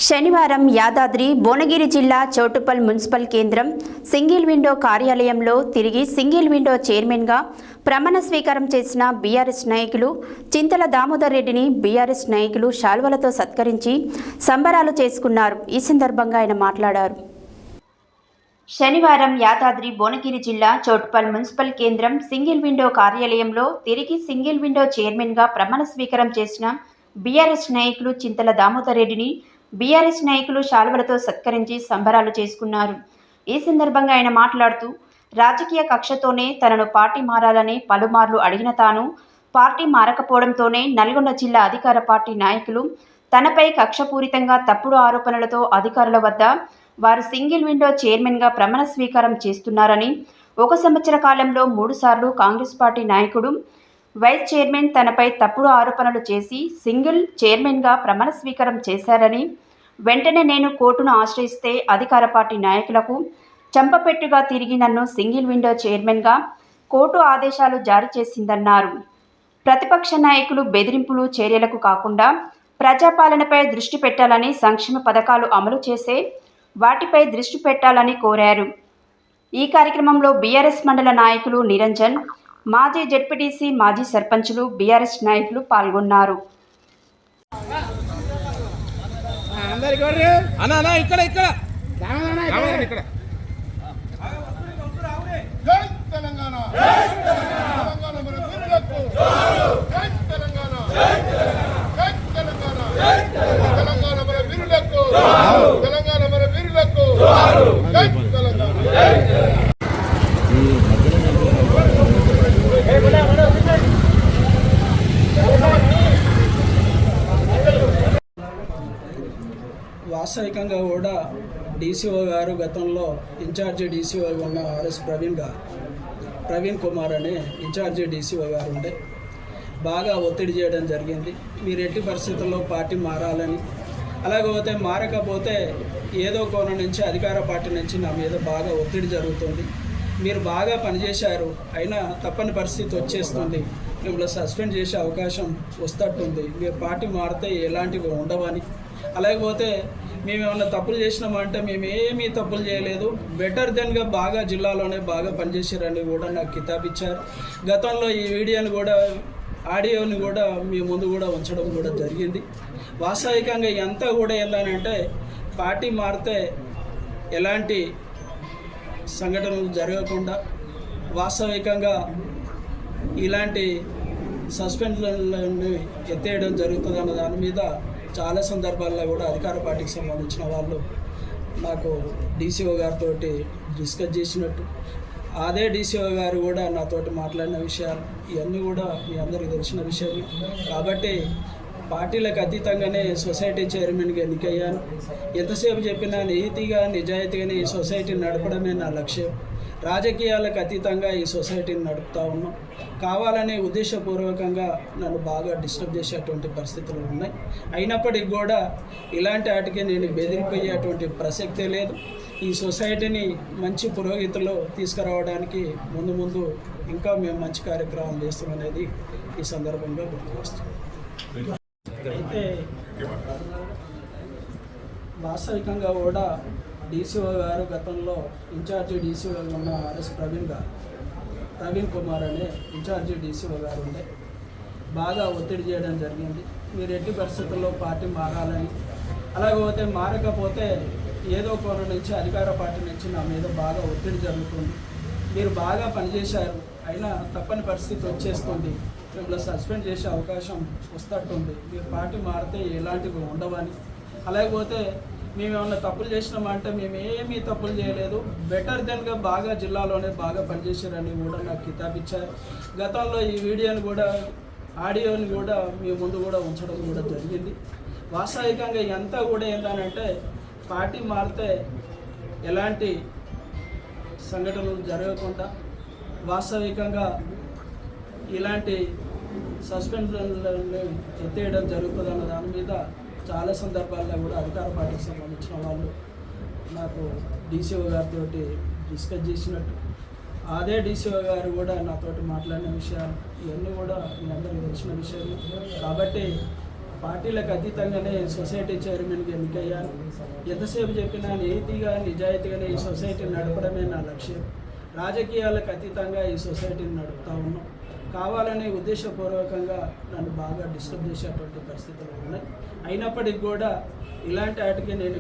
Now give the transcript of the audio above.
శనివారం యాదాద్రి భువనగిరి జిల్లా చౌటుప్పల్ మున్సిపల్ కేంద్రం సింగిల్ విండో కార్యాలయంలో తిరిగి సింగిల్ విండో చైర్మన్గా ప్రమాణ స్వీకారం చేసిన బీఆర్ఎస్ నాయకులు చింతల దామోదర్ రెడ్డిని బీఆర్ఎస్ నాయకులు శాల్వలతో సత్కరించి సంబరాలు చేసుకున్నారు. ఈ సందర్భంగా ఆయన మాట్లాడారు. శనివారం యాదాద్రి భువనగిరి జిల్లా చౌటుప్పల్ మున్సిపల్ కేంద్రం సింగిల్ విండో కార్యాలయంలో తిరిగి సింగిల్ విండో చైర్మన్గా ప్రమాణ స్వీకారం చేసిన బీఆర్ఎస్ నాయకులు చింతల దామోదర్ రెడ్డిని బీఆర్ఎస్ నాయకులు శాల్వలతో సత్కరించి సంబరాలు చేసుకున్నారు. ఈ సందర్భంగా ఆయన మాట్లాడుతూ రాజకీయ కక్షతోనే తనను పార్టీ మారాలని పలుమార్లు అడిగిన తాను పార్టీ మారకపోవడంతోనే నల్గొండ జిల్లా అధికార పార్టీ నాయకులు తనపై కక్షపూరితంగా తప్పుడు ఆరోపణలతో అధికారుల వద్ద వారు సింగిల్ విండో చైర్మన్గా ప్రమాణ స్వీకారం చేస్తున్నారని, 1 సంవత్సర కాలంలో 3 సార్లు కాంగ్రెస్ పార్టీ నాయకుడు వైస్ చైర్మన్ తనపై తప్పుడు ఆరోపణలు చేసి సింగిల్ చైర్మన్గా ప్రమాణ స్వీకారం చేశారని, వెంటనే నేను కోర్టును ఆశ్రయిస్తే అధికార పార్టీ నాయకులకు చంపపెట్టుగా తిరిగి నన్ను సింగిల్ విండో చైర్మన్గా కోర్టు ఆదేశాలు జారీ చేసిందన్నారు. ప్రతిపక్ష నాయకులు బెదిరింపులు చర్యలకు కాకుండా ప్రజాపాలనపై దృష్టి పెట్టాలని, సంక్షేమ పథకాలు అమలు చేసే వాటిపై దృష్టి పెట్టాలని కోరారు. ఈ కార్యక్రమంలో బీఆర్ఎస్ మండల నాయకులు నిరంజన్, మాజీ జెడ్పీటీసీ, మాజీ సర్పంచులు, బీఆర్ఎస్ నాయకులు పాల్గొన్నారు. వాస్తవికంగా కూడా డీసీఓ గారు గతంలో ఇన్ఛార్జి డీసీఓ ఉన్న ఆర్ఎస్ ప్రవీణ్ కుమార్ అనే ఇన్ఛార్జి డీసీఓ గారు ఉండే బాగా ఒత్తిడి చేయడం జరిగింది. మీరు ఎట్టి పరిస్థితుల్లో పార్టీ మారాలని, అలాగపోతే మారకపోతే ఏదో కోణం నుంచి అధికార పార్టీ నుంచి నా మీద బాగా ఒత్తిడి జరుగుతుంది, మీరు బాగా పనిచేశారు, అయినా తప్పని పరిస్థితి వచ్చేస్తుంది, మిమ్మల్ని సస్పెండ్ చేసే అవకాశం వస్తట్టుంది, మీరు పార్టీ మారితే ఎలాంటివి ఉండవని, అలాగపోతే మేము ఏమైనా తప్పులు చేసినామంటే మేము ఏమీ తప్పులు చేయలేదు, బెటర్ దెన్గా బాగా జిల్లాలోనే బాగా పనిచేసారని కూడా నాకు కితాబ్ ఇచ్చారు. గతంలో ఈ వీడియోని కూడా ఆడియోని కూడా మీ ముందు కూడా ఉంచడం కూడా జరిగింది. వాస్తవికంగా ఎంత కూడా ఏంటంటే పార్టీ మారితే ఎలాంటి సంఘటనలు జరగకుండా వాస్తవికంగా ఇలాంటి సస్పెన్షన్లను ఎత్తేయడం జరుగుతుంది అన్న దాని మీద చాలా సందర్భాల్లో కూడా అధికార పార్టీకి సంబంధించిన వాళ్ళు నాకు డీసీఓ గారితో డిస్కస్ చేసినట్టు, అదే డీసీఓ గారు కూడా నాతోటి మాట్లాడిన విషయాలు ఇవన్నీ కూడా మీ అందరికీ తెలిసిన విషయం. కాబట్టి పార్టీలకు అతీతంగానే సొసైటీ చైర్మన్గా ఎన్నికయ్యాను. ఎంతసేపు చెప్పినా నీతిగా నిజాయితీగానే ఈ సొసైటీని నడపడమే నా లక్ష్యం. రాజకీయాలకు అతీతంగా ఈ సొసైటీని నడుపుతూ ఉన్నాం. కావాలనే ఉద్దేశపూర్వకంగా నన్ను బాగా డిస్టర్బ్ చేసేటువంటి పరిస్థితులు ఉన్నాయి. అయినప్పటికీ కూడా ఇలాంటి వాటికి నేను బెదిరిపోయేటువంటి ప్రసక్తే లేదు. ఈ సొసైటీని మంచి పురోగతిలో తీసుకురావడానికి ముందు ఇంకా మేము మంచి కార్యక్రమాలు చేస్తామనేది ఈ సందర్భంగా గుర్తు చేస్తాం. అయితే వాస్తవికంగా కూడా డీసీఓ గారు గతంలో ఇన్ఛార్జి డీసీఓ ఉన్న ఆర్ఎస్ ప్రవీణ్ కుమార్ అనే ఇన్ఛార్జి డీసీఓ గారు ఉండే బాగా ఒత్తిడి చేయడం జరిగింది. మీరు ఎట్టి పరిస్థితుల్లో పార్టీ మారాలని, అలాగపోతే మారకపోతే ఏదో కోణం నుంచి అధికార పార్టీ నుంచి నా మీద బాగా ఒత్తిడి జరుగుతుంది, మీరు బాగా పనిచేశారు, అయినా తప్పని పరిస్థితి వచ్చేస్తుంది, మిమ్మల్ని సస్పెండ్ చేసే అవకాశం వస్తట్టుంది, మీరు పార్టీ మారితే ఎలాంటివి ఉండవని, అలాగపోతే మేము ఏమన్నా తప్పులు చేసినామంటే మేము ఏమీ తప్పులు చేయలేదు, బెటర్ దెన్గా బాగా జిల్లాలోనే బాగా పనిచేశారని కూడా నాకు కితాబ్ ఇచ్చారు. గతంలో ఈ వీడియోని కూడా ఆడియోని కూడా మీ ముందు కూడా ఉంచడం కూడా జరిగింది. వాస్తవికంగా ఎంత కూడా ఏంటంటే పార్టీ మారితే ఎలాంటి సంఘటనలు జరగకుండా వాస్తవికంగా ఇలాంటి సస్పెన్షన్లను ఎత్తేయడం జరుగుతుందన్న దాని మీద చాలా సందర్భాల్లో కూడా అధికార పార్టీకి సంబంధించిన వాళ్ళు నాకు డీసీఓ గారితో డిస్కస్ చేసినట్టు, అదే డీసీఓ గారు కూడా నాతోటి మాట్లాడిన విషయాలు ఇవన్నీ కూడా మీ అందరికీ తెలిసిన విషయాలు. కాబట్టి పార్టీలకు అతీతంగానే సొసైటీ చైర్మన్గా ఎన్నికయ్యాను. ఎంతసేపు చెప్పినా నీతిగా నిజాయితీగానే ఈ సొసైటీని నడపడమే నా లక్ష్యం. రాజకీయాలకు అతీతంగా ఈ సొసైటీని నడుపుతా ఉన్నాం. కావాలనే ఉద్దేశపూర్వకంగా నన్ను బాగా డిస్టర్బ్ చేసేటువంటి పరిస్థితులు ఉన్నాయి. అయినప్పటికీ కూడా ఇలాంటి వాటికి నేను